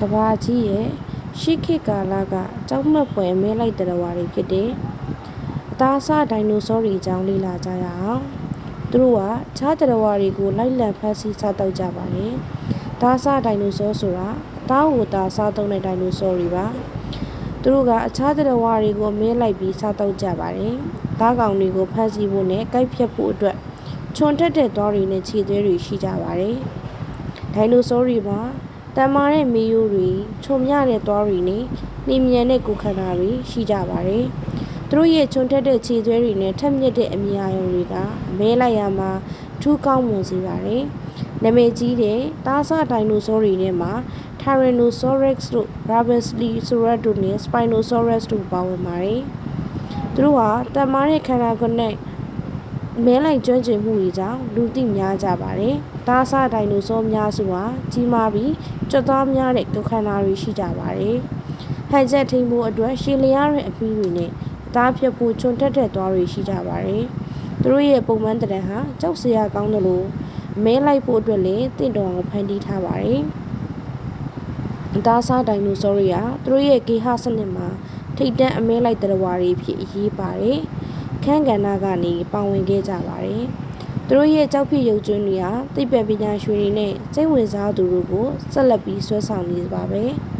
ကဘာကြီးရဲ့ရှေးခေတ်ကာလကကြောက်မက်ဖွယ်မဲလိုက်တဲ့ဝါတွေဖြစ်တဲ့အသားအစားဒိုင်နိုဆောတွေအကြောင်းလေ့လာကြရအောင်သူတို့ကခြားတဲ့ဝါတွေကိုလိုက်လံဖမ်းဆီးစားတောက်ကြပါတယ်သားအစားဒိုင်နိုဆောဆိုတာသားကိုသားစားသုံးတဲ့ဒိုင်နိုဆောတွေပါသူတို့ကအခြားတဲ့ဝါတွေကိုမဲလိုက်ပြီးစားတောက်ကြပါတယ်သားကောင်တွေကိုဖမ်းဆီးဖို့နဲ့ကိုက်ဖြတ်ဖို့အတွက်ခြုံတက်တဲ့သွားတွေနဲ့ခြေသွဲတွေရှိကြပါတယ်ဒိုင်နိုဆောတွေမှာတန်မာတဲ့မေးရိုးတွေခြုံမြတဲ့သွားတွေနဲ့နှင်းမြန်တဲ့ကိုယ်ခန္ဓာတွေရှိကြပါတယ်သူတို့ရဲ့ခြုံတက်တဲ့ခြေသွဲတွေနဲ့ထက်မြက်တဲ့အမြာယုံတွေကမဲလိုက်ရမှာထူးကောင်းမွန်စေပါတယ်နာမည်ကြီးတဲ့သားစားဒိုင်နိုဆောတွေထဲမှာ Tyrannosaurus တို့ Brachiosaurus တို့နဲ့ Spinosaurus တို့ပါဝင်ပါတယ်သူတို့ဟာတန်မာတဲ့ခန္ဓာကိုယ်နဲ့မဲလိုက်ကျွမ်းကျင်မှုတွေကြောင့်လူသိများကြပါတယ်။သားစားဒိုင်နိုဆောများစုဟာကြီးမားပြီးကြွက်သားများတဲ့ကိုယ်ခန္ဓာတွေရှိကြပါတယ်။ဟန်ချက်ထိန်ဖို့အတွက်ရှည်လျားတဲ့အပီးတွေနဲ့သားဖြတ်ဖို့ခြုံတက်တဲ့သွားတွေရှိကြပါတယ်။သူတို့ရဲ့ပုံမှန်တရံဟာကြောက်စရာကောင်းတယ်လို့မဲလိုက်ဖို့အတွက်လည်းတင့်တော်အောင်ဖန်တီးထားပါတယ်။သားစားဒိုင်နိုဆောတွေကသူတို့ရဲ့ဂေဟစနစ်မှာထိပ်တန်းအမဲလိုက်တဲ့ဝါတွေဖြစ်အရေးပါတယ်။ခန်းကဏ္ဍကနေပါဝင်ခဲ့ကြပါတယ်။သူတို့ရဲ့ကြောက်ဖြစ်ရုပ်ကျွန်းတွေဟာသိပ္ပံပညာရှင်တွေနဲ့စိတ်ဝင်စားသူတို့ကိုဆက်လက်ပြီးဆွဲဆောင်နေပါပဲ။